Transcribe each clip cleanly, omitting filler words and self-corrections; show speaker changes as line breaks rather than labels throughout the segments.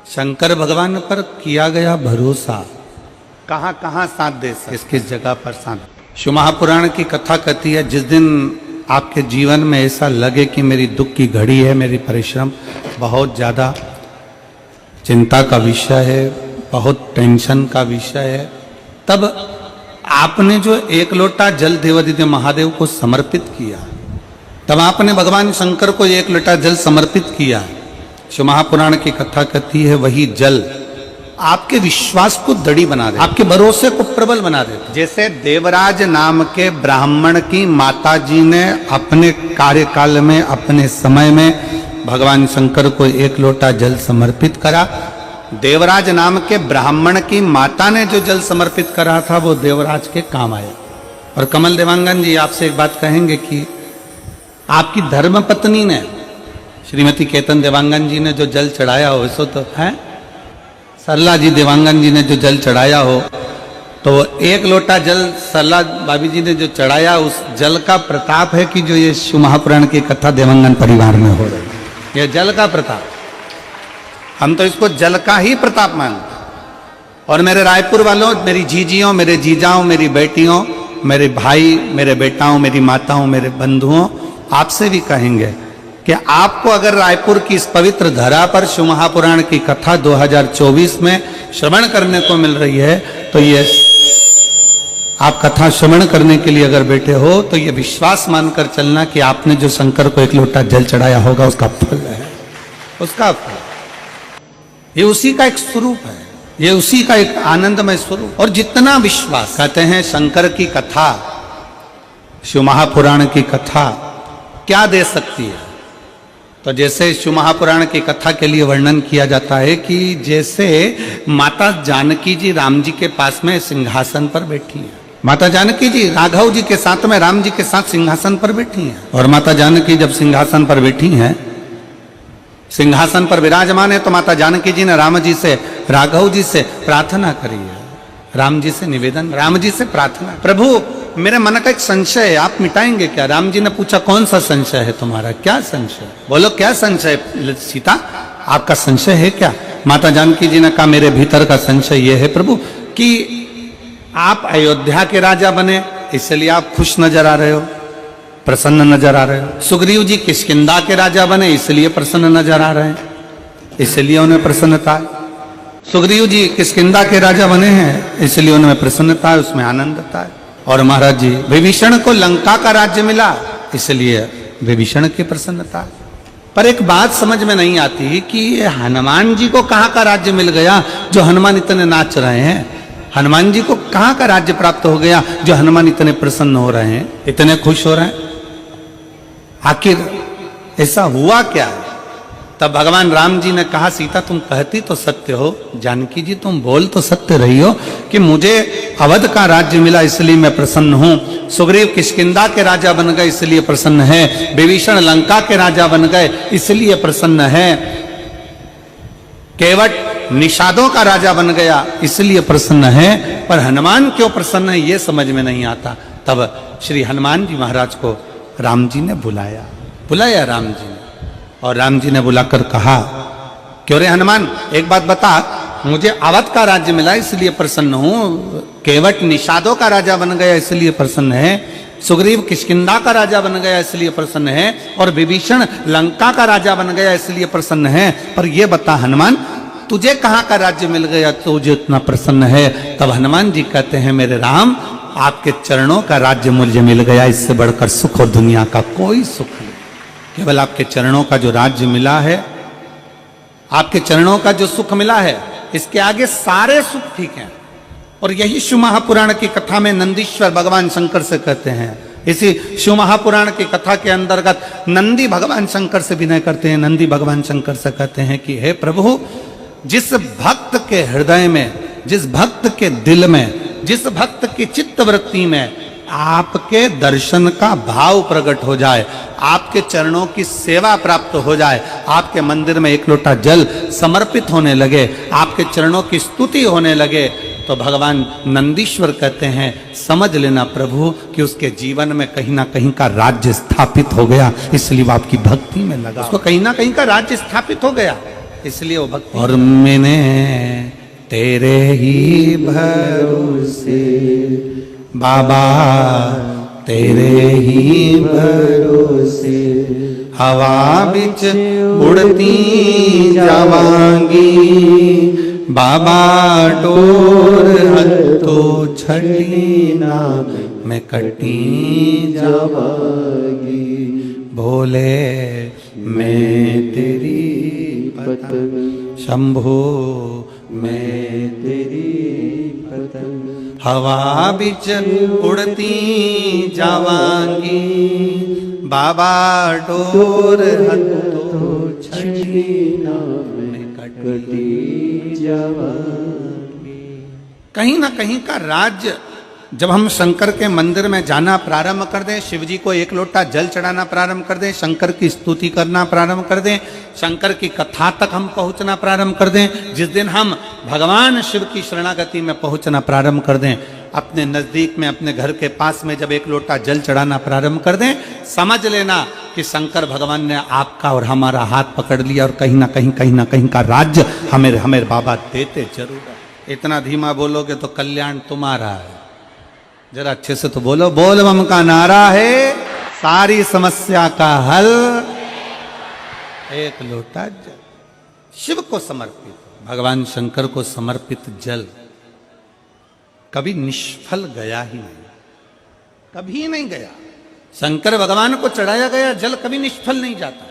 शंकर भगवान पर किया गया भरोसा कहाँ कहाँ साथ दे सकते, किस किस जगह पर साथ। शिव महापुराण की कथा कहती है, जिस दिन आपके जीवन में ऐसा लगे कि मेरी दुख की घड़ी है, मेरी परिश्रम बहुत ज़्यादा चिंता का विषय है, बहुत टेंशन का विषय है, तब आपने जो एक लोटा जल देवादिदेव महादेव को समर्पित किया, तब आपने भगवान शंकर को एक लोटा जल समर्पित किया। शिव महापुराण की कथा कहती है, वही जल आपके विश्वास को दृढ़ बना दे, आपके भरोसे को प्रबल बना दे। जैसे देवराज नाम के ब्राह्मण की माता जी ने अपने कार्यकाल में, अपने समय में भगवान शंकर को एक लोटा जल समर्पित करा, देवराज नाम के ब्राह्मण की माता ने जो जल समर्पित करा था वो देवराज के काम आया। और कमल देवांगन जी आपसे एक बात कहेंगे कि आपकी धर्म पत्नी ने, श्रीमती केतन देवांगन जी ने जो जल चढ़ाया हो, इसो तो है, सरला जी देवांगन जी ने जो जल चढ़ाया हो, तो एक लोटा जल सरला भाभी जी ने जो चढ़ाया, उस जल का प्रताप है कि जो ये शिव महापुराण की कथा देवांगन परिवार में हो रही है, ये जल का प्रताप। हम तो इसको जल का ही प्रताप मानते। और मेरे रायपुर वालों, मेरी जीजियों, मेरे जीजाओं, मेरी बेटियों, मेरे भाई, मेरे बेटाओं, मेरी माताओं, मेरे बंधुओं, आपसे भी कहेंगे कि आपको अगर रायपुर की इस पवित्र धरा पर शिव महापुराण की कथा 2024 में श्रवण करने को मिल रही है, तो ये आप कथा श्रवण करने के लिए अगर बैठे हो तो ये विश्वास मानकर चलना कि आपने जो शंकर को एक लोटा जल चढ़ाया होगा उसका फल है, उसका फल, ये उसी का एक स्वरूप है, ये उसी का एक आनंदमय स्वरूप। और जितना विश्वास, कहते हैं शंकर की कथा, शिव महापुराण की कथा क्या दे सकती है। तो जैसे शिव महापुराण की कथा के लिए वर्णन किया जाता है कि जैसे माता जानकी जी राम जी के पास में सिंहासन पर बैठी हैं, माता जानकी जी राघव जी के साथ में राम जी के साथ सिंहासन पर बैठी हैं। और माता जानकी जब सिंहासन पर बैठी हैं, सिंहासन पर विराजमान है, तो माता जानकी जी ने राम जी से, राघव जी से प्रार्थना करी है, राम जी से निवेदन, राम जी से प्रार्थना, प्रभु मेरे मन का एक संशय है, आप मिटाएंगे क्या। राम जी ने पूछा, कौन सा संशय है तुम्हारा, क्या संशय, बोलो क्या संशय सीता, आपका संशय है क्या। माता जानकी जी ने कहा, मेरे भीतर का संशय यह है प्रभु कि आप अयोध्या के राजा बने, इसलिए आप खुश नजर आ रहे हो, प्रसन्न नजर आ रहे हो। सुग्रीव जी किष्किंधा के राजा बने, इसलिए प्रसन्न नजर आ रहे हैं, इसलिए उन्हें प्रसन्नता है। सुग्रीव जी किष्किंधा के राजा बने हैं, इसलिए उनमें प्रसन्नता है, उसमें आनंदता है। और महाराज जी विभीषण को लंका का राज्य मिला, इसलिए विभीषण की प्रसन्नता। पर एक बात समझ में नहीं आती कि हनुमान जी को कहाँ का राज्य मिल गया जो हनुमान इतने नाच रहे हैं, हनुमान जी को कहाँ का राज्य प्राप्त हो गया जो हनुमान इतने प्रसन्न हो रहे हैं, इतने खुश हो रहे हैं, आखिर ऐसा हुआ क्या है। तब भगवान राम जी ने कहा, सीता तुम कहती तो सत्य हो, जानकी जी तुम बोल तो सत्य रही हो कि मुझे अवध का राज्य मिला इसलिए मैं प्रसन्न हूं, सुग्रीव किष्किंधा के राजा बन गए इसलिए प्रसन्न है, विभीषण लंका के राजा बन गए इसलिए प्रसन्न है, केवट निषादों का राजा बन गया इसलिए प्रसन्न है, पर हनुमान क्यों प्रसन्न है ये समझ में नहीं आता। तब श्री हनुमान जी महाराज को राम जी ने बुलाया राम जी ने, और राम जी ने बुलाकर कहा, क्यों रे हनुमान एक बात बता, मुझे अवध का राज्य मिला इसलिए प्रसन्न हूं, केवट निषादों का राजा बन गया इसलिए प्रसन्न है, सुग्रीव किष्किंधा का राजा बन गया इसलिए प्रसन्न है, और विभीषण लंका का राजा बन गया इसलिए प्रसन्न है, पर यह बता हनुमान तुझे कहाँ का राज्य मिल गया तुझे इतना प्रसन्न है। तब हनुमान जी कहते हैं, मेरे राम आपके चरणों का राज्य मुझे मिल गया, इससे बढ़कर सुख और दुनिया का कोई सुख नहीं, केवल आपके चरणों का जो राज्य मिला है, आपके चरणों का जो सुख मिला है, इसके आगे सारे सुख ठीक हैं। और यही शिव महापुराण की कथा में नंदीश्वर भगवान शंकर से कहते हैं, इसी शिव महापुराण की कथा के अंतर्गत नंदी भगवान शंकर से विनय करते हैं, नंदी भगवान शंकर से कहते हैं कि हे प्रभु, जिस भक्त के हृदय में, जिस भक्त के दिल में, जिस भक्त की चित्तवृत्ति में आपके दर्शन का भाव प्रकट हो जाए, आपके चरणों की सेवा प्राप्त हो जाए, आपके मंदिर में एक लोटा जल समर्पित होने लगे, आपके चरणों की स्तुति होने लगे, तो भगवान नंदीश्वर कहते हैं, समझ लेना प्रभु कि उसके जीवन में कहीं ना कहीं का राज्य स्थापित हो गया, इसलिए वो आपकी भक्ति में लगा, उसको कहीं ना कहीं का राज्य स्थापित हो गया। इसलिए वो भक्ति। और मैंने तेरे ही भरोसे बाबा, तेरे ही भरोसे हवा बिच उड़ती जावांगी बाबा, डोर हथो छड़ी ना मैं कटी जावांगी। भोले मैं तेरी पतंग, शंभो मैं तेरी पतंग, हवा बिच उड़ती जावांगी बाबा, डोर हथो छड़ी ना मैं कटी जावांगी। कहीं ना कहीं का राज्य जब हम शंकर के मंदिर में जाना प्रारंभ कर दें, शिव जी को एक लोटा जल चढ़ाना प्रारंभ कर दें, शंकर की स्तुति करना प्रारंभ कर दें, शंकर की कथा तक हम पहुंचना प्रारंभ कर दें, जिस दिन हम भगवान शिव की शरणागति में पहुंचना प्रारंभ कर दें, अपने नजदीक में अपने घर के पास में जब एक लोटा जल चढ़ाना प्रारंभ कर दें, समझ लेना कि शंकर भगवान ने आपका और हमारा हाथ पकड़ लिया और कहीं ना कहीं का राज्य हमें बाबा देते जरूर है। इतना धीमा बोलोगे तो कल्याण तुम्हारा है। जरा अच्छे से तो बोलो, बोल बम का नारा है सारी समस्या का हल, एक लोटा जल। शिव को समर्पित, भगवान शंकर को समर्पित जल कभी निष्फल गया ही नहीं, कभी नहीं गया। शंकर भगवान को चढ़ाया गया जल कभी निष्फल नहीं जाता।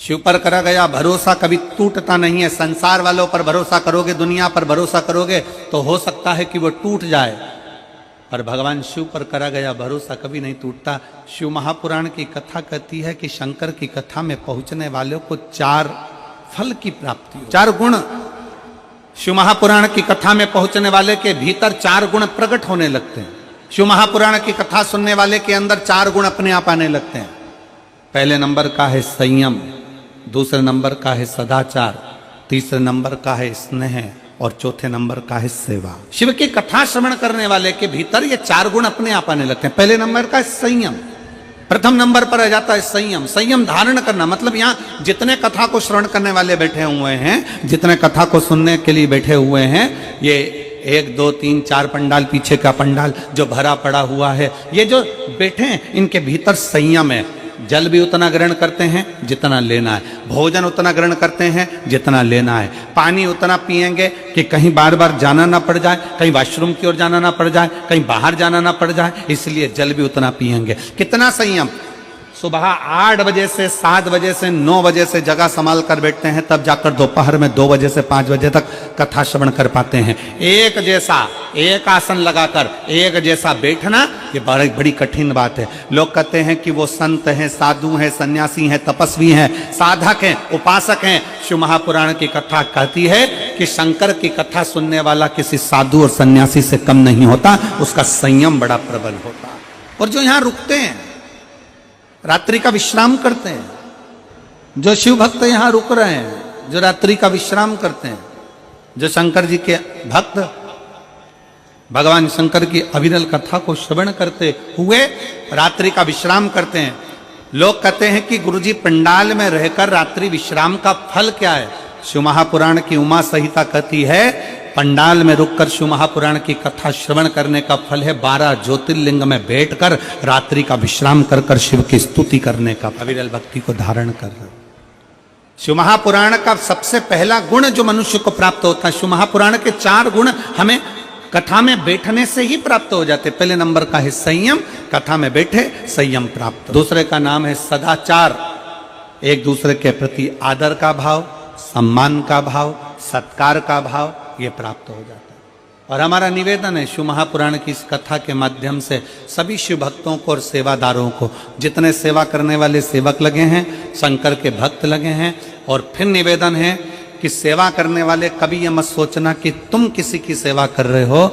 शिव पर करा गया भरोसा कभी टूटता नहीं है। संसार वालों पर भरोसा करोगे, दुनिया पर भरोसा करोगे तो हो सकता है कि वो टूट जाए, पर भगवान शिव पर करा गया भरोसा कभी नहीं टूटता। शिव महापुराण की कथा कहती है कि शंकर की कथा में पहुंचने वालों को 4 फल की प्राप्ति हो, 4 गुण। शिव महापुराण की कथा में पहुंचने वाले के भीतर 4 गुण प्रकट होने लगते हैं। शिव महापुराण की कथा सुनने वाले के अंदर 4 गुण अपने आप आने लगते हैं। पहले नंबर का है संयम, दूसरे नंबर का है सदाचार, तीसरे नंबर का है स्नेह और चौथे नंबर का है सेवा। शिव की कथा श्रवण करने वाले के भीतर ये 4 गुण अपने आप आने लगते हैं। पहले नंबर का है संयम, प्रथम नंबर पर आ जाता है संयम। संयम धारण करना मतलब यहाँ जितने कथा को श्रवण करने वाले बैठे हुए हैं, जितने कथा को सुनने के लिए बैठे हुए हैं, ये 1 2 3 4 पंडाल, पीछे का पंडाल जो भरा पड़ा हुआ है, ये जो बैठे हैं इनके भीतर संयम है। जल भी उतना ग्रहण करते हैं जितना लेना है, भोजन उतना ग्रहण करते हैं जितना लेना है, पानी उतना पिएंगे कि कहीं बार बार जाना ना पड़ जाए, कहीं वॉशरूम की ओर जाना ना पड़ जाए, कहीं बाहर जाना ना पड़ जाए, इसलिए जल भी उतना पिएंगे। कितना संयम, सुबह 8 बजे से 7 बजे से 9 बजे से जगह संभाल कर बैठते हैं, तब जाकर दोपहर में 2 बजे से 5 बजे तक कथा श्रवण कर पाते हैं। एक जैसा एक आसन लगाकर एक जैसा बैठना ये बड़ी कठिन बात है। लोग कहते हैं कि वो संत हैं, साधु हैं, सन्यासी हैं, तपस्वी हैं, साधक हैं, उपासक हैं। शिव महापुराण की कथा कहती है कि शंकर की कथा सुनने वाला किसी साधु और सन्यासी से कम नहीं होता, उसका संयम बड़ा प्रबल होता। और जो यहाँ रुकते हैं, रात्रि का विश्राम करते हैं, जो शिव भक्त यहाँ रुक रहे हैं, जो रात्रि का विश्राम करते हैं, जो शंकर जी के भक्त भगवान शंकर की अविरल कथा को श्रवण करते हुए रात्रि का विश्राम करते हैं। लोग कहते हैं कि गुरुजी पंडाल में रहकर रात्रि विश्राम का फल क्या है? शिव महापुराण की उमा संहिता कहती है पंडाल में रुककर शिव महापुराण की कथा श्रवण करने का फल है 12 ज्योतिर्लिंग में बैठकर रात्रि का विश्राम कर कर शिव की स्तुति करने का, अविरल भक्ति को धारण कर। शिव महापुराण का सबसे पहला गुण जो मनुष्य को प्राप्त होता है, शिव महापुराण के 4 गुण हमें कथा में बैठने से ही प्राप्त हो जाते। पहले नंबर का है संयम, कथा में बैठे संयम प्राप्त। दूसरे का नाम है सदाचार, एक दूसरे के प्रति आदर का भाव, सम्मान का भाव, सत्कार का भाव ये प्राप्त हो जाता है। और हमारा निवेदन है शिव महापुराण की इस कथा के माध्यम से सभी शिव भक्तों को और सेवादारों को, जितने सेवा करने वाले सेवक लगे हैं, शंकर के भक्त लगे हैं, और फिर निवेदन है कि सेवा करने वाले कभी ये मत सोचना कि तुम किसी की सेवा कर रहे हो,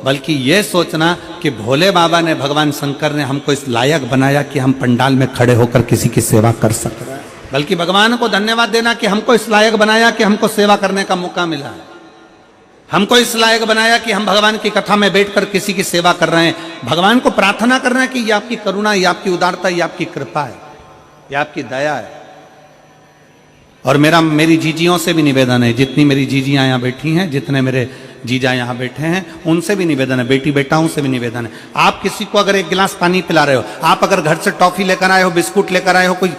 बल्कि ये सोचना कि भोले बाबा ने, भगवान शंकर ने हमको इस लायक बनाया कि हम पंडाल में खड़े होकर किसी की सेवा कर सक रहे हैं। बल्कि भगवान को धन्यवाद देना कि हमको इस लायक बनाया कि हमको सेवा करने का मौका मिला है, हमको इस लायक बनाया कि हम भगवान की कथा में बैठकर किसी की सेवा कर रहे हैं। भगवान को प्रार्थना करना है कि ये आपकी करुणा, ये आपकी उदारता, ये आपकी कृपा है, ये आपकी दया है। और मेरी जीजियों से भी निवेदन है, जितनी मेरी जीजियां यहाँ बैठी हैं, जितने मेरे जीजा यहाँ बैठे हैं, उनसे भी निवेदन है, बेटी बेटाओं से भी निवेदन है। आप किसी को अगर एक गिलास पानी पिला रहे हो, आप अगर घर से टॉफी लेकर आए हो, बिस्कुट लेकर आए हो, कोई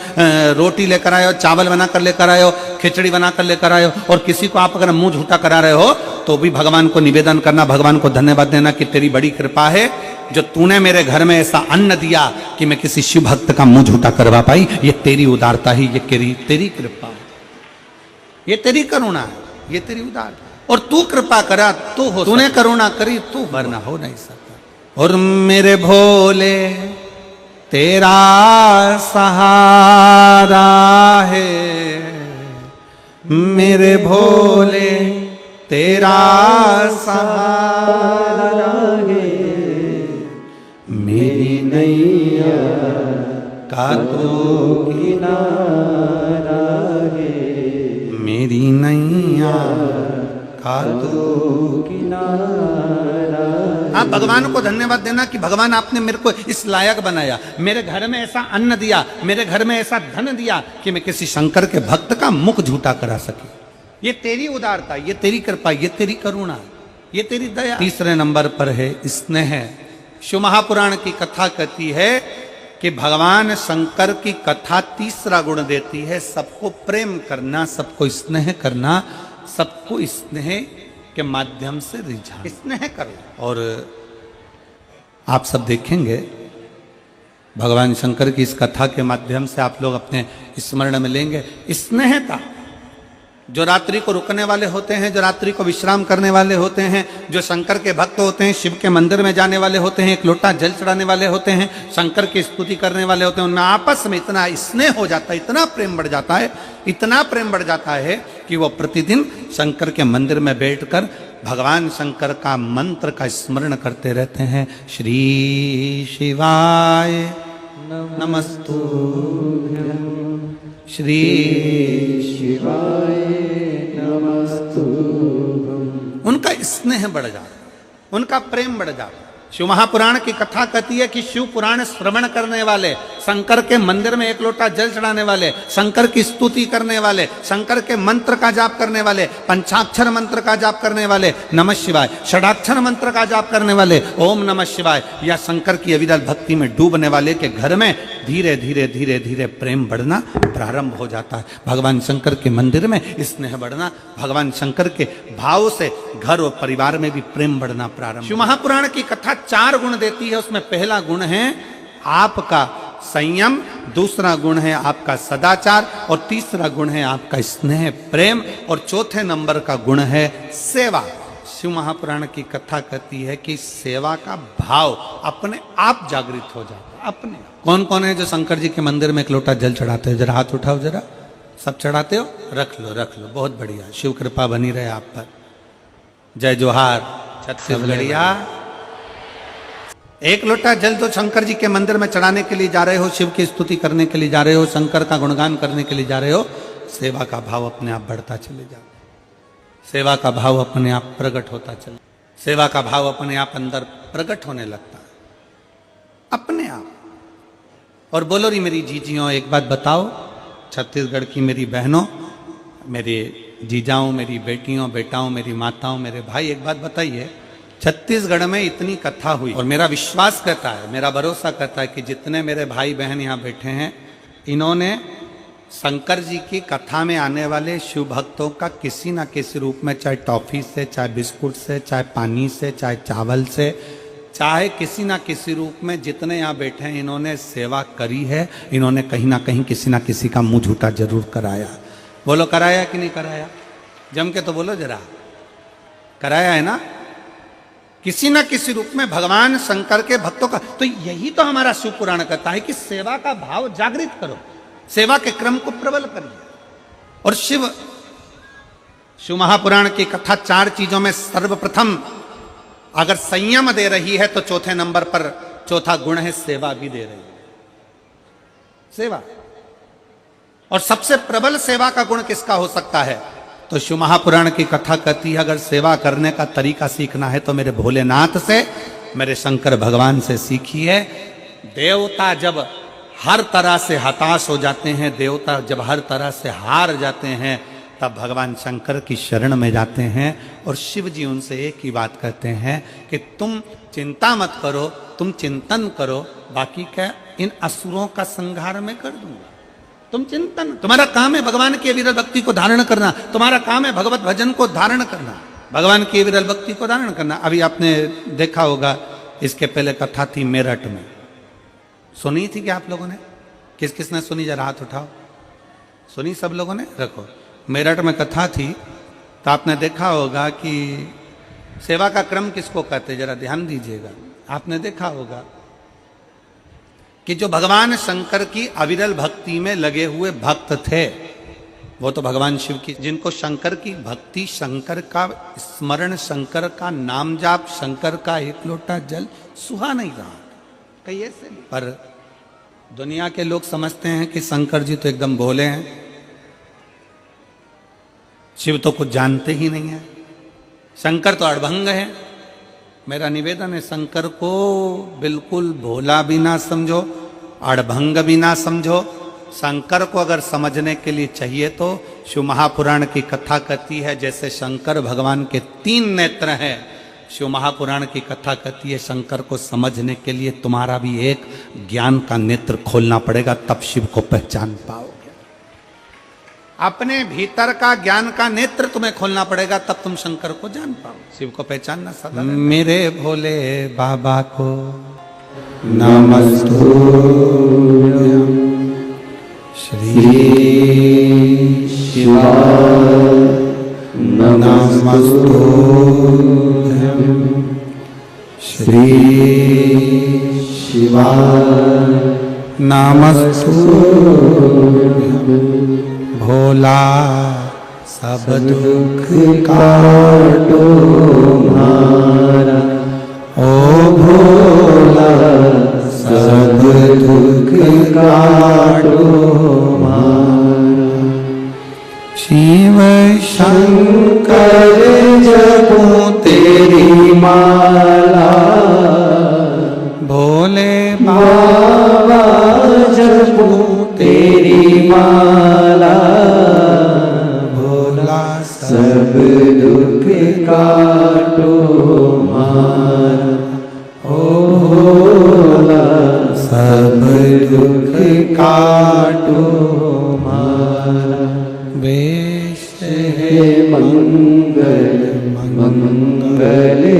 रोटी लेकर आए हो, चावल बनाकर लेकर आए हो, खिचड़ी बनाकर लेकर आए हो, और किसी को आप अगर मुंह झूठा करा रहे हो, तो भी भगवान को निवेदन करना, भगवान को धन्यवाद देना कि तेरी बड़ी कृपा है जो तूने मेरे घर में ऐसा अन्न दिया कि मैं किसी शिव भक्त का मुंह झूठा करवा पाई। ये तेरी उदारता ही, ये तेरी कृपा है, ये तेरी करुणा है, ये तेरी उदारता। और तू कृपा करा तो हो, तूने करुणा करी तू, वरना हो नहीं सकता। और मेरे भोले तेरा सहारा है, मेरे भोले तेरा सहारा है, मेरी नैया का तो किनारा है, मेरी नैया का तो किनारा। आप भगवान को धन्यवाद देना कि भगवान आपने मेरे को इस लायक बनाया, मेरे घर में ऐसा अन्न दिया, मेरे घर में ऐसा धन दिया कि मैं किसी शंकर के भक्त का मुख झूठा करा सके। ये तेरी उदारता, ये तेरी कृपा, ये तेरी करुणा, ये तेरी दया। तीसरे नंबर पर है स्नेह। शिव महापुराण की कथा कहती है कि भगवान शंकर की कथा तीसरा गुण देती है, सबको प्रेम करना, सबको स्नेह करना, सबको स्नेह के माध्यम से रिझाना, स्नेह करो। और आप सब देखेंगे भगवान शंकर की इस कथा के माध्यम से आप लोग अपने स्मरण में लेंगे स्नेहता। जो रात्रि को रुकने वाले होते हैं, जो रात्रि को विश्राम करने वाले होते हैं, जो शंकर के भक्त होते हैं, शिव के मंदिर में जाने वाले होते हैं, एक लोटा जल चढ़ाने वाले होते हैं, शंकर की स्तुति करने वाले होते हैं, उनमें आपस में इतना स्नेह हो जाता है, इतना प्रेम बढ़ जाता है, इतना प्रेम बढ़ जाता है कि वो प्रतिदिन शंकर के मंदिर में बैठकर भगवान शंकर का मंत्र का स्मरण करते रहते हैं। श्री शिवाय नमस्तुभ्यं, श्री शिवाय नमस्तुभ्यं। उनका स्नेह बढ़ जाता, उनका प्रेम बढ़ जाता। शिव महापुराण की कथा कहती है कि शिव पुराण श्रवण करने वाले, शंकर के मंदिर में एक लोटा जल चढ़ाने वाले, शंकर की स्तुति करने वाले, शंकर के मंत्र का जाप करने वाले, पंचाक्षर मंत्र का जाप करने वाले, नमः शिवाय, षडाक्षर मंत्र का जाप करने वाले, ओम नमः शिवाय, या शंकर की अविरल भक्ति में डूबने वाले के घर में धीरे धीरे धीरे धीरे प्रेम बढ़ना प्रारंभ हो जाता है। भगवान शंकर के मंदिर में स्नेह बढ़ना, भगवान शंकर के भाव से घर और परिवार में भी प्रेम बढ़ना प्रारंभ। शिव महापुराण की कथा 4 गुण देती है। उसमें पहला गुण है आपका संयम, दूसरा गुण है आपका सदाचार, और तीसरा गुण है आपका स्नेह प्रेम, और चौथे नंबर का गुण है सेवा। शिव महापुराण की कथा कहती है कि सेवा का भाव अपने आप जागृत हो जाता है। अपने कौन कौन है जो शंकर जी के मंदिर में एक लोटा जल चढ़ाते हो? जरा हाथ उठाओ, जरा। सब चढ़ाते हो? रख लो रख लो, बहुत बढ़िया, शिव कृपा बनी रहे आप पर। जय जोहार छत्तीसगढ़िया। एक लोटा जल तो शंकर जी के मंदिर में चढ़ाने के लिए जा रहे हो, शिव की स्तुति करने के लिए जा रहे हो, शंकर का गुणगान करने के लिए जा रहे हो, सेवा का भाव अपने आप बढ़ता चले जाओ, सेवा का भाव अपने आप प्रकट होता चले, सेवा का भाव अपने आप अंदर प्रकट होने लगता है अपने आप। और बोलो री मेरी जीजियों, एक बात बताओ, छत्तीसगढ़ की मेरी बहनों, मेरे जीजाओं, मेरी बेटियों बेटाओं, मेरी माताओं, मेरे भाई, एक बात बताइए, छत्तीसगढ़ में इतनी कथा हुई, और मेरा विश्वास कहता है, मेरा भरोसा कहता है कि जितने मेरे भाई बहन यहाँ बैठे हैं, इन्होंने शंकर जी की कथा में आने वाले शिव भक्तों का किसी ना किसी रूप में, चाहे टॉफी से, चाहे बिस्कुट से, चाहे पानी से, चाहे चावल से, चाहे किसी ना किसी रूप में, जितने यहाँ बैठे हैं इन्होंने सेवा करी है। इन्होंने कहीं ना कहीं किसी ना किसी का मुंह झूठा जरूर कराया। बोलो कराया कि नहीं कराया? जम के तो बोलो जरा, कराया है ना? किसी ना किसी रूप में भगवान शंकर के भक्तों का। तो यही तो हमारा शिव पुराण कहता है कि सेवा का भाव जागृत करो, सेवा के क्रम को प्रबल करिए। और शिव महापुराण की कथा 4 चीजों में सर्वप्रथम अगर संयम दे रही है तो चौथे नंबर पर चौथा गुण है सेवा भी दे रही है, सेवा। और सबसे प्रबल सेवा का गुण किसका हो सकता है? तो शिव महापुराण की कथा कहती है अगर सेवा करने का तरीका सीखना है तो मेरे भोलेनाथ से, मेरे शंकर भगवान से सीखिए। देवता जब हर तरह से हताश हो जाते हैं, देवता जब हर तरह से हार जाते हैं, तब भगवान शंकर की शरण में जाते हैं और शिव जी उनसे एक ही बात कहते हैं कि तुम चिंता मत करो, तुम चिंतन करो, बाकी क्या इन असुरों का संहार मैं कर दूंगा। तुम चिंतन, तुम्हारा काम है भगवान की विरल भक्ति को धारण करना, तुम्हारा काम है भगवत भजन को धारण करना, भगवान की विरल भक्ति को धारण करना। अभी आपने देखा होगा, इसके पहले कथा थी मेरठ में, सुनी थी क्या आप लोगों ने? किस किस ने सुनी, जरा हाथ उठाओ। सुनी सब लोगों ने? रखो। मेरठ में कथा थी तो आपने देखा होगा कि सेवा का क्रम किसको कहते, जरा ध्यान दीजिएगा। आपने देखा होगा कि जो भगवान शंकर की अविरल भक्ति में लगे हुए भक्त थे, वो तो भगवान शिव की, जिनको शंकर की भक्ति, शंकर का स्मरण, शंकर का नाम जाप, शंकर का एक लोटा जल सुहा नहीं रहा कहीं ऐसे। पर दुनिया के लोग समझते हैं कि शंकर जी तो एकदम भोले हैं, शिव तो कुछ जानते ही नहीं है, शंकर तो अड़भंग है। मेरा निवेदन है, शंकर को बिल्कुल भोला भी ना समझो, अड़भंग भी ना समझो। शंकर को अगर समझने के लिए चाहिए तो शिव महापुराण की कथा कहती है, जैसे शंकर भगवान के 3 नेत्र हैं, शिव महापुराण की कथा कहती है शंकर को समझने के लिए तुम्हारा भी एक ज्ञान का नेत्र खोलना पड़ेगा, तब शिव को पहचान पाओगे। अपने भीतर का ज्ञान का नेत्र तुम्हें खोलना पड़ेगा, तब तुम शंकर को जान पाओ, शिव को पहचानना सदा। मेरे भोले बाबा को नमस्तुभ्यं श्री शिवाय नमस्तुभ्यं श्री शिवाय नमस्तुभ्यं भोला सब दुख काटो मारा, ओ भोला सब दुख काटो मारा। शिव शंकर जपूं तेरी माला, भोले बाबा जपूं तेरी माला, भोला सब दुख काटो मारा, ओ भोला सब दुख काटो मारा। वेश है मंगल मंगलकारी,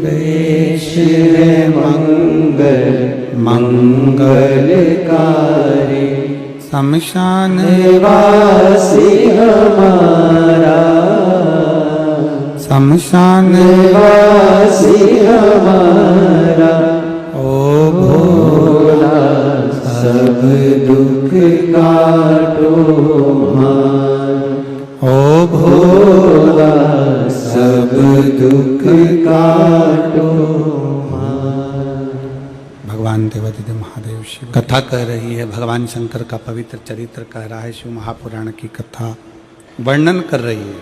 वेश है मंगल मंगलकारी, शमशान वासी हमारा, शमशान वासी हमारा, ओ भोला सब दुख काटो मारा, ओ भोला सब दुख काटो मारा। भगवान देवादिदेव महादेव शिव कथा कह रही है, भगवान शंकर का पवित्र चरित्र कह रहा है, शिव महापुराण की कथा वर्णन कर रही है।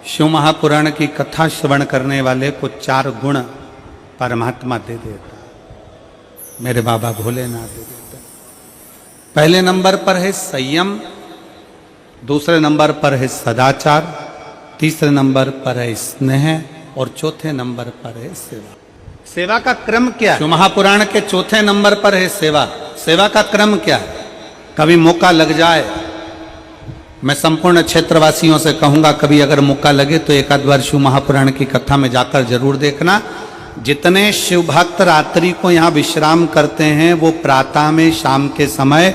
शिव महापुराण की कथा श्रवण करने वाले को 4 गुण परमात्मा दे देता, मेरे बाबा भोलेनाथ दे देते। पहले नंबर पर है संयम, दूसरे नंबर पर है सदाचार, तीसरे नंबर पर है स्नेह और चौथे नंबर पर है सेवा। सेवा का क्रम क्या? शिव महापुराण के चौथे नंबर पर है सेवा। सेवा का क्रम क्या है? कभी मौका लग जाए, मैं संपूर्ण क्षेत्रवासियों से कहूंगा, कभी अगर मौका लगे तो एक आध बार शिव महापुराण की कथा में जाकर जरूर देखना। जितने शिव भक्त रात्रि को यहाँ विश्राम करते हैं, वो प्रातः में, शाम के समय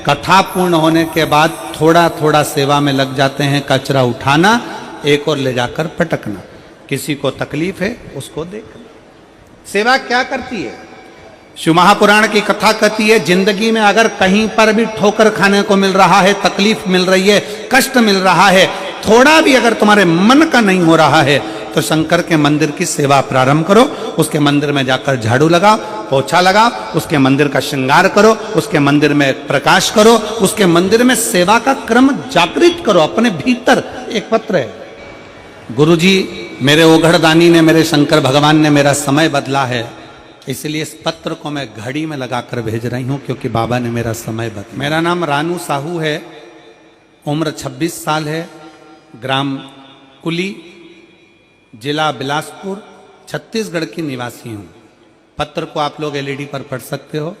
कथा पूर्ण होने के बाद थोड़ा थोड़ा सेवा में लग जाते हैं। कचरा उठाना, एक और ले जाकर पटकना, किसी को तकलीफ है उसको देखना। सेवा क्या करती है? शिव महापुराण की कथा कहती है, जिंदगी में अगर कहीं पर भी ठोकर खाने को मिल रहा है, तकलीफ मिल रही है, कष्ट मिल रहा है, थोड़ा भी अगर तुम्हारे मन का नहीं हो रहा है, तो शंकर के मंदिर की सेवा प्रारंभ करो। उसके मंदिर में जाकर झाड़ू लगाओ, पोछा लगाओ, उसके मंदिर का श्रृंगार करो, उसके मंदिर में प्रकाश करो, उसके मंदिर में सेवा का क्रम जागृत करो अपने भीतर। एक पत्र है, गुरुजी मेरे ओघड़दानी ने, मेरे शंकर भगवान ने मेरा समय बदला है, इसलिए इस पत्र को मैं घड़ी में लगाकर भेज रही हूं, क्योंकि बाबा ने मेरा समय बताया। मेरा नाम रानू साहू है, उम्र 26 साल है, ग्राम कुली, जिला बिलासपुर, छत्तीसगढ़ की निवासी हूं। पत्र को आप लोग एलईडी पर पढ़ सकते हो,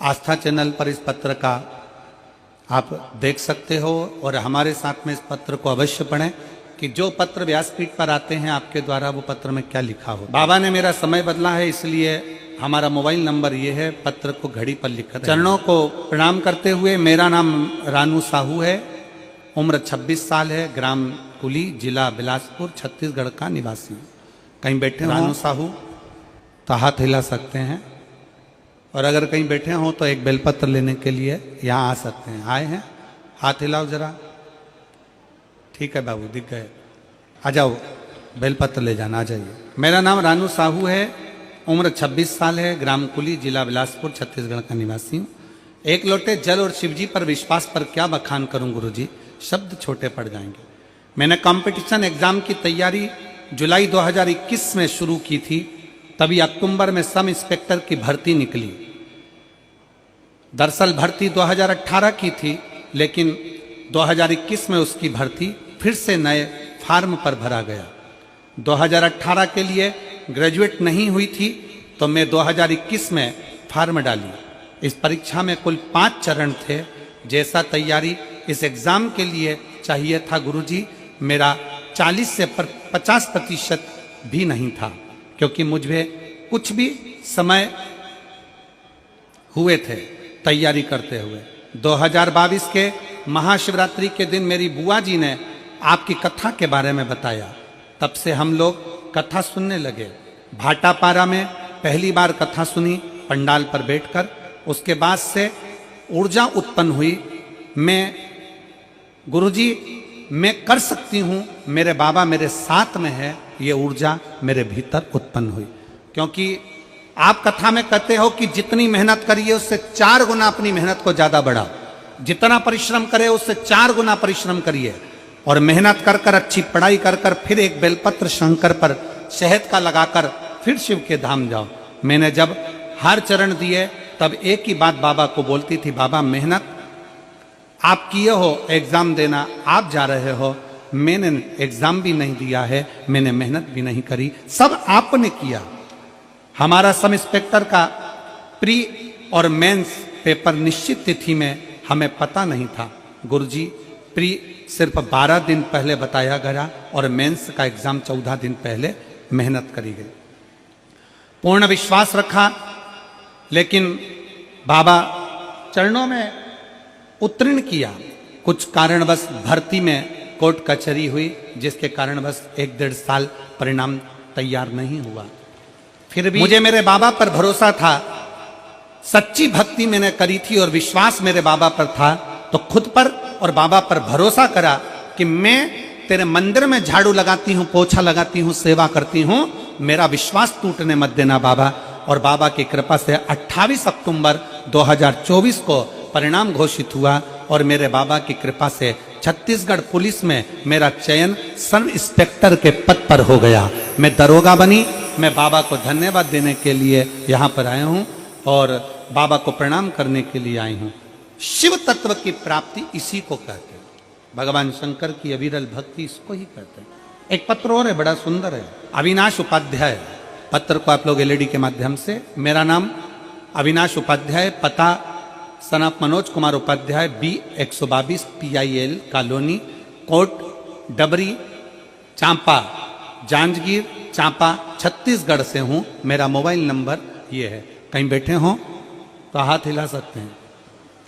आस्था चैनल पर इस पत्र का आप देख सकते हो, और हमारे साथ में इस पत्र को अवश्य पढ़ें कि जो पत्र व्यासपीठ पर आते हैं आपके द्वारा वो पत्र में क्या लिखा हो। बाबा ने मेरा समय बदला है, इसलिए हमारा मोबाइल नंबर ये है, पत्र को घड़ी पर लिखकर चरणों को प्रणाम करते हुए। मेरा नाम रानू साहू है, उम्र 26 साल है, ग्राम कुली, जिला बिलासपुर, छत्तीसगढ़ का निवासी। कहीं बैठे रानू साहू तो हाथ हिला सकते हैं, और अगर कहीं बैठे हो तो एक बेलपत्र लेने के लिए यहाँ आ सकते हैं। आए हैं? हाथ हिलाओ जरा। ठीक है बाबू, दिख गए। आ जाओ, बेलपत्र ले जाना, आ जाइए। मेरा नाम रानू साहू है, उम्र 26 साल है, ग्राम कुली, जिला बिलासपुर, छत्तीसगढ़ का निवासी हूँ। एक लोटे जल और शिवजी पर विश्वास पर क्या बखान करूं गुरुजी, शब्द छोटे पड़ जाएंगे। मैंने कंपटीशन एग्जाम की तैयारी जुलाई 2021 में शुरू की थी, तभी अक्टूबर में सब इंस्पेक्टर की भर्ती निकली। दरअसल भर्ती 2018 की थी, लेकिन 2021 में उसकी भर्ती फिर से नए फार्म पर भरा गया। 2018 के लिए ग्रेजुएट नहीं हुई थी, तो मैं 2021 में फार्म डाली। इस परीक्षा में कुल 5 चरण थे। जैसा तैयारी इस एग्ज़ाम के लिए चाहिए था गुरुजी, मेरा 40 से 50% भी नहीं था, क्योंकि मुझे कुछ भी समय हुए थे तैयारी करते हुए। 2022 के महाशिवरात्रि के दिन मेरी बुआ जी ने आपकी कथा के बारे में बताया। तब से हम लोग कथा सुनने लगे। भाटापारा में पहली बार कथा सुनी पंडाल पर बैठकर। उसके बाद से ऊर्जा उत्पन्न हुई। मैं गुरुजी मैं कर सकती हूँ, मेरे बाबा मेरे साथ में है, ये ऊर्जा मेरे भीतर उत्पन्न हुई। क्योंकि आप कथा में कहते हो कि जितनी मेहनत करिए उससे 4 गुना अपनी मेहनत को ज्यादा बढ़ाओ, जितना परिश्रम करे उससे 4 गुना परिश्रम करिए, और मेहनत कर कर अच्छी पढ़ाई कर कर फिर एक बेलपत्र शंकर पर शहद का लगाकर फिर शिव के धाम जाओ। मैंने जब हर चरण दिए तब एक ही बात बाबा को बोलती थी, बाबा मेहनत आप किए हो, एग्जाम देना आप जा रहे हो, मैंने एग्जाम भी नहीं दिया है, मैंने मेहनत भी नहीं करी, सब आपने किया। हमारा सब इंस्पेक्टर का प्री और मेंस पेपर निश्चित तिथि में हमें पता नहीं था गुरुजी। प्री सिर्फ 12 दिन पहले बताया गया और मेंस का एग्जाम 14 दिन पहले मेहनत करी गई। पूर्ण विश्वास रखा, लेकिन बाबा चरणों में उत्तीर्ण किया। कुछ कारणवश भर्ती में कोर्ट कचहरी हुई, जिसके कारणवश 1-1.5 साल परिणाम तैयार नहीं हुआ। फिर भी मुझे मेरे बाबा पर भरोसा था, सच्ची भक्ति मैंने करी थी और विश्वास मेरे बाबा पर था, तो खुद पर और बाबा पर भरोसा करा कि मैं तेरे मंदिर में झाड़ू लगाती हूँ, पोछा लगाती हूँ, सेवा करती हूँ, मेरा विश्वास टूटने मत देना बाबा। और बाबा की कृपा से 28 अक्टूबर 2024 को परिणाम घोषित हुआ, और मेरे बाबा की कृपा से छत्तीसगढ़ पुलिस में मेरा चयन सब इंस्पेक्टर के पद पर हो गया। मैं दरोगा बनी। मैं बाबा को धन्यवाद देने के लिए यहाँ पर आया हूँ और बाबा को प्रणाम करने के लिए आई हूँ। शिव तत्व की प्राप्ति इसी को कहते हैं, भगवान शंकर की अविरल भक्ति इसको ही कहते हैं। एक पत्र और है, बड़ा सुंदर है, अविनाश उपाध्याय। पत्र को आप लोग एलईडी के माध्यम से, मेरा नाम अविनाश उपाध्याय, पता सनाप Manoj Kumar Upadhyay, B122 PIL colony, Kot Dabri, Champa, Janjgir Champa, Chhattisgarh से हूँ। मेरा मोबाइल नंबर ये है। कहीं बैठे हों तो हाथ हिला सकते हैं,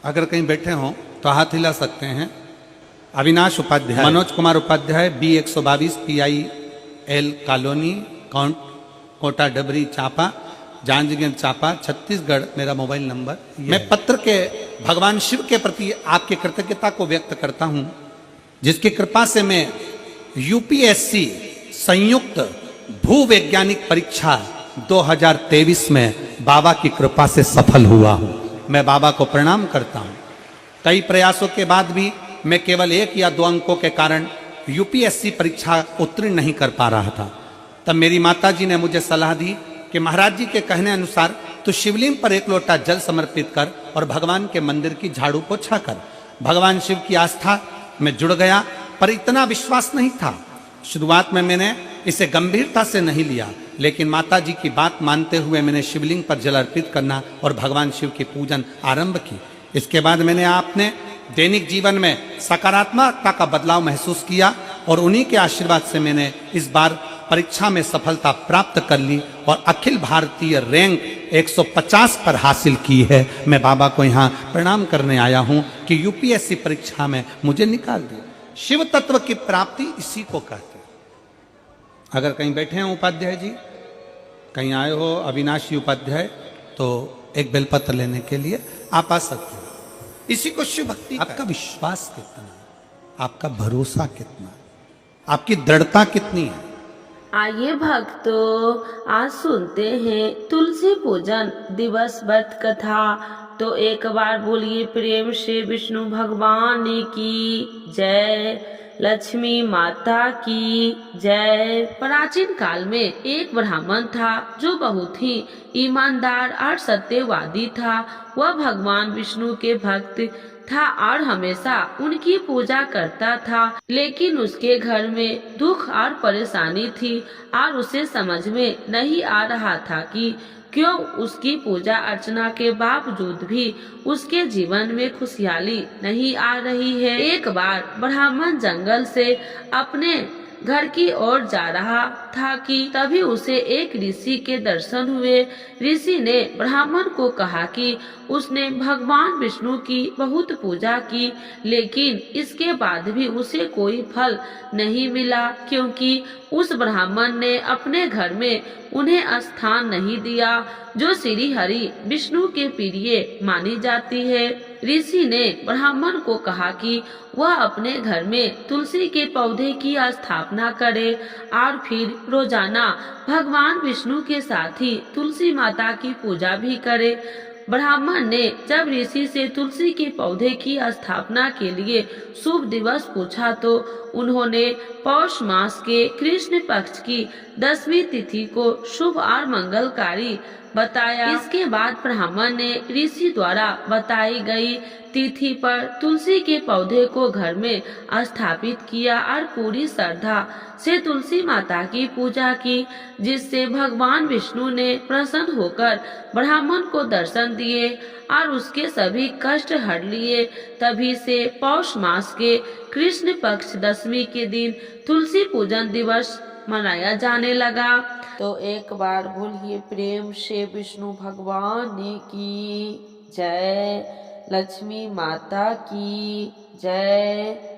अगर कहीं बैठे हों तो हाथ हिला सकते हैं। Avinash Upadhyay, Manoj Kumar Upadhyay, B122 PIL colony, Kota Dabri Champa, Janjgir Champa, Chhattisgarh मेरा मोबाइल नंबर। मैं पत्र के भगवान शिव के प्रति आपकी कृतज्ञता को व्यक्त करता हूं, जिसकी कृपा से मैं UPSC संयुक्त भूवैज्ञानिक परीक्षा 2023 में बाबा की कृपा से सफल हुआ हूं। मैं बाबा को प्रणाम करता हूं। कई प्रयासों के बाद भी मैं केवल 1 या 2 अंकों के कारण UPSC परीक्षा उत्तीर्ण नहीं कर पा रहा था। तब मेरी माता जी ने मुझे सलाह दी कि महाराज जी के कहने अनुसार तो शिवलिंग पर एक लोटा जल समर्पित कर और भगवान के मंदिर की झाड़ू पोछा कर भगवान शिव की आस्था में जुड़ गया। पर इतना विश्वास नहीं था। शुरुआत में मैंने इसे गंभीरता से नहीं लिया, लेकिन माता जी की बात मानते हुए मैंने शिवलिंग पर जल अर्पित करना और भगवान शिव की पूजन आरंभ की। इसके बाद मैंने अपने दैनिक जीवन में सकारात्मकता का बदलाव महसूस किया और उन्हीं के आशीर्वाद से मैंने इस बार परीक्षा में सफलता प्राप्त कर ली और अखिल भारतीय रैंक 150 पर हासिल की है। मैं बाबा को यहाँ प्रणाम करने आया हूँ कि यूपीएससी परीक्षा में मुझे निकाल दिया। शिव तत्व की प्राप्ति इसी को कहते हैं। अगर कहीं बैठे हैं उपाध्याय जी, कहीं आए हो अविनाशी उपाध्याय, तो एक बेलपत्र लेने के लिए आप आ सकते हो। इसी को शिव भक्ति। आपका विश्वास कितना, आपका भरोसा कितना, आपकी दृढ़ता कितनी है।
आइए भक्तों, आज सुनते हैं तुलसी पूजन दिवस व्रत कथा। तो एक बार बोलिए प्रेम से विष्णु भगवान की जय, लक्ष्मी माता की जय। प्राचीन काल में एक ब्राह्मण था जो बहुत ही ईमानदार और सत्यवादी था। वह भगवान विष्णु के भक्त था और हमेशा उनकी पूजा करता था। लेकिन उसके घर में दुख और परेशानी थी और उसे समझ में नहीं आ रहा था कि क्यों उसकी पूजा अर्चना के बावजूद भी उसके जीवन में खुशहाली नहीं आ रही है। एक बार ब्राह्मण जंगल से अपने घर की ओर जा रहा था कि तभी उसे एक ऋषि के दर्शन हुए। ऋषि ने ब्राह्मण को कहा कि उसने भगवान विष्णु की बहुत पूजा की, लेकिन इसके बाद भी उसे कोई फल नहीं मिला, क्योंकि उस ब्राह्मण ने अपने घर में उन्हें स्थान नहीं दिया जो श्री हरि विष्णु के प्रिय मानी जाती है। ऋषि ने ब्राह्मण को कहा कि वह अपने घर में तुलसी के पौधे की स्थापना करे और फिर रोजाना भगवान विष्णु के साथ ही तुलसी माता की पूजा भी करे। ब्राह्मण ने जब ऋषि से तुलसी के पौधे की स्थापना के लिए शुभ दिवस पूछा तो उन्होंने पौष मास के कृष्ण पक्ष की 10वीं तिथि को शुभ और मंगलकारी बताया। इसके बाद ब्राह्मण ने ऋषि द्वारा बताई गई तिथि पर तुलसी के पौधे को घर में स्थापित किया और पूरी श्रद्धा से तुलसी माता की पूजा की, जिससे भगवान विष्णु ने प्रसन्न होकर ब्राह्मण को दर्शन दिए और उसके सभी कष्ट हर लिए। तभी से पौष मास के कृष्ण पक्ष 10वीं के दिन तुलसी पूजन दिवस मनाया जाने लगा। तो एक बार बोलिए प्रेम से विष्णु भगवान की जय, लक्ष्मी माता की जय।